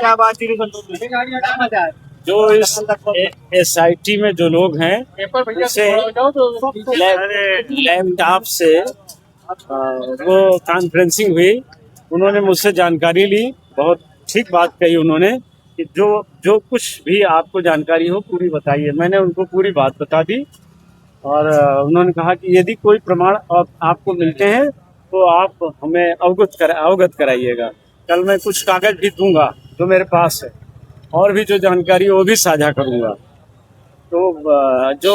क्या बात जो इस SIT में जो लोग हैं उसे लैपटॉप से वो कॉन्फ्रेंसिंग हुई, उन्होंने मुझसे जानकारी ली। बहुत ठीक बात कही उन्होंने कि जो कुछ भी आपको जानकारी हो पूरी बताइए। मैंने उनको पूरी बात बता दी और उन्होंने कहा कि यदि कोई प्रमाण आपको मिलते हैं तो आप हमें अवगत कराइएगा। कल मैं कुछ कागज भी दूंगा जो मेरे पास है, और भी जो जानकारी वो भी साझा करूंगा। तो जो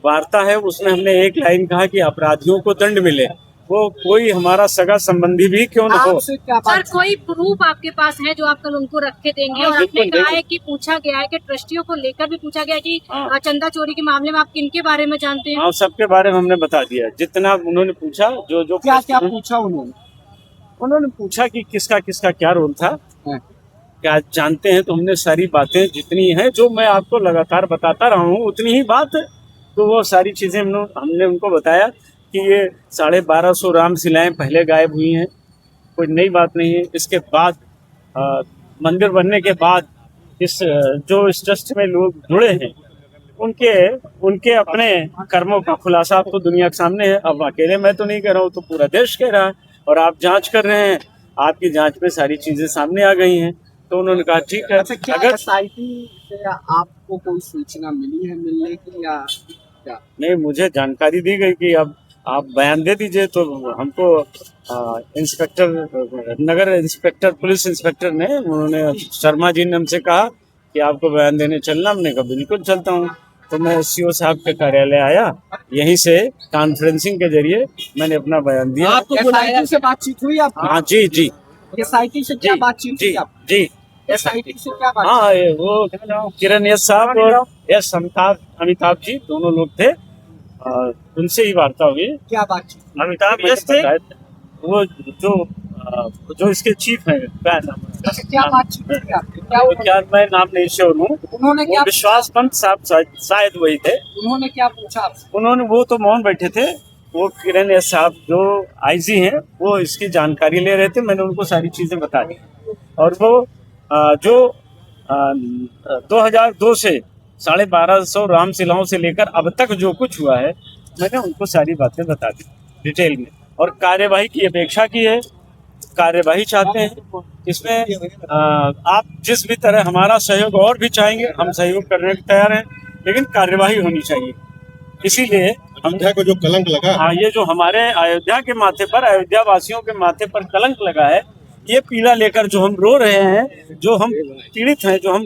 वार्ता है उसमें हमने एक लाइन कहा कि अपराधियों को दंड मिले, वो कोई हमारा सगा संबंधी भी क्यों न हो। सर, कोई प्रूफ आपके पास है जो आप कल उनको रख के देंगे? और आपने कहा है कि पूछा गया है कि ट्रस्टियों को लेकर भी पूछा गया है कि चंदा चोरी के मामले में आप किनके बारे में जानते हैं? हाँ, सबके बारे में हमने बता दिया, जितना उन्होंने पूछा। जो क्या पूछा उन्होंने पूछा कि किसका किसका क्या रोल था, क्या जानते हैं। तो हमने सारी बातें जितनी हैं, जो मैं आपको लगातार बताता रहा हूँ उतनी ही बात है, तो वो सारी चीज़ें हमने उनको बताया कि ये 1250 रामशिलाएं पहले गायब हुई हैं, कोई नई बात नहीं है। इसके बाद मंदिर बनने के बाद जो इस ट्रस्ट में लोग जुड़े हैं उनके अपने कर्मों का खुलासा अब तो दुनिया के सामने है। अब अकेले मैं तो नहीं कह रहा हूँ, तो पूरा देश कह रहा है, और आप जांच कर रहे हैं, आपकी जांच में सारी चीजें सामने आ गई हैं। तो उन्होंने कहा ठीक है। अगर SIT से आपको कोई सूचना मिली है मिलने की या क्या? नहीं, मुझे जानकारी दी गई कि अब आप बयान दे दीजिए। तो हमको नगर इंस्पेक्टर, पुलिस इंस्पेक्टर उन्होंने शर्मा जी ने हमसे कहा कि आपको बयान देने चलना। हमने कहा बिल्कुल चलता हूँ। तो मैं CO साहब के कार्यालय आया, यहीं से कॉन्फ्रेंसिंग के जरिए मैंने अपना बयान दिया। आपको SIT से बातचीत हुई आपकी? हाँ जी। SIT से क्या बातचीत हुई आपकी? जी SIT से क्या बात? हाँ, वो किरण यश साहब और यश अमिताभ जी दोनों लोग थे, उनसे ही वार्ता हुई। क्या बातचीत? अमिताभ यश थे, वो जो इसके चीफ हैं। क्या बातचीत हुई आपकी? क्या मैं नाम नहीं श्योर हूँ। उन्होंने क्या? विश्वास पंत साहब शायद वही थे। उन्होंने क्या पूछा आपसे? वो तो मौन बैठे थे। वो किरण यश साहब जो IG हैं, वो इसकी जानकारी ले रहे थे। मैंने उनको सारी चीजें बता दी, और वो जो 2002 से 1250 रामशिलाओं से लेकर अब तक जो कुछ हुआ है, मैंने उनको सारी बातें बता दी डिटेल में, और कार्यवाही की अपेक्षा की है। कार्यवाही चाहते हैं इसमें। आप जिस भी तरह हमारा सहयोग और भी चाहेंगे, हम सहयोग करने को तैयार हैं, लेकिन कार्यवाही होनी चाहिए। इसीलिए अयोध्या को जो कलंक लगा, हाँ, ये जो हमारे अयोध्या के माथे पर, अयोध्या वासियों के माथे पर कलंक लगा है, ये पीड़ा लेकर जो हम रो रहे हैं, जो हम पीड़ित हैं, जो हम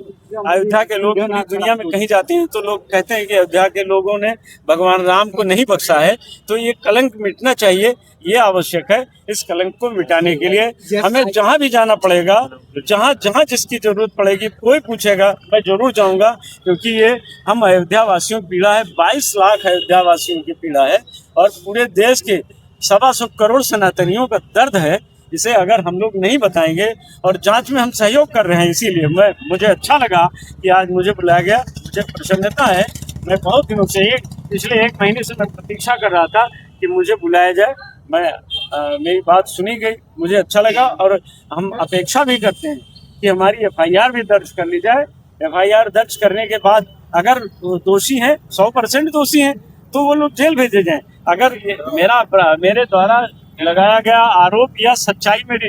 अयोध्या के लोग पूरी दुनिया में कहीं जाते हैं तो लोग कहते हैं कि अयोध्या के लोगों ने भगवान राम को नहीं बख्शा है, तो ये कलंक मिटना चाहिए। ये आवश्यक है। इस कलंक को मिटाने के लिए हमें जहाँ भी जाना पड़ेगा, जहाँ जिसकी जरूरत पड़ेगी, कोई पूछेगा मैं जरूर जाऊँगा, क्योंकि ये हम अयोध्या वासियों की पीड़ा है। 22 लाख अयोध्या वासियों की पीड़ा है, और पूरे देश के 125 करोड़ सनातनियों का दर्द है। इसे अगर हम लोग नहीं बताएंगे, और जांच में हम सहयोग कर रहे हैं, इसीलिए मुझे अच्छा लगा कि आज मुझे बुलाया गया। मुझे प्रसन्नता है। मैं बहुत दिनों से, पिछले 1 महीने से मैं प्रतीक्षा कर रहा था कि मुझे बुलाया जाए। मेरी बात सुनी गई, मुझे अच्छा लगा, और हम अपेक्षा भी करते हैं कि हमारी FIR भी दर्ज कर ली जाए। FIR दर्ज करने के बाद अगर दोषी हैं, 100% दोषी हैं, तो वो लोग जेल भेजे जाएं। अगर मेरे द्वारा लगाया गया आरोप या सच्चाई मेरी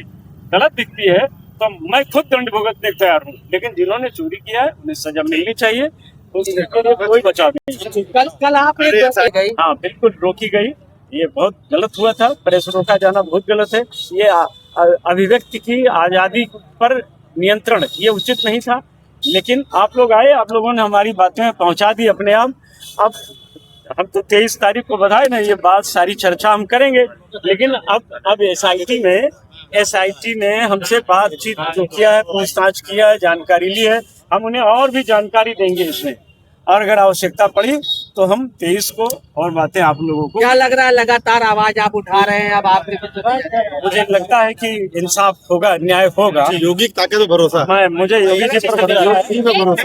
गलत दिखती है, तो मैं खुद दंड भुगतने को तैयार हूँ, लेकिन जिन्होंने चोरी किया है उन्हें सजा मिलनी चाहिए। तो इसके लिए कोई बचाव नहीं। कल आप हाँ, बिल्कुल रोकी गई। ये बहुत गलत हुआ था। प्रेस रोका जाना बहुत गलत है। ये अभिव्यक्ति की आज़ादी पर नियंत्रण, ये उचित नहीं था। लेकिन आप लोग आए, आप लोगों ने हमारी बातें पहुंचा दी अपने आप। अब हम तो 23 तारीख को बधाए ना, ये बात सारी चर्चा हम करेंगे। लेकिन अब SIT ने हमसे बातचीत जो किया है, पूछताछ किया है, जानकारी ली है, हम उन्हें और भी जानकारी देंगे इसमें, और अगर आवश्यकता पड़ी तो हम 23 को और बातें आप लोगों को। क्या लग रहा है, लगातार आवाज आप उठा रहे हैं, अब आपने मुझे लगता है कि इंसाफ होगा, न्याय होगा। योगी ताकि तो भरोसा, मुझे योगी जी पर भरोसा है।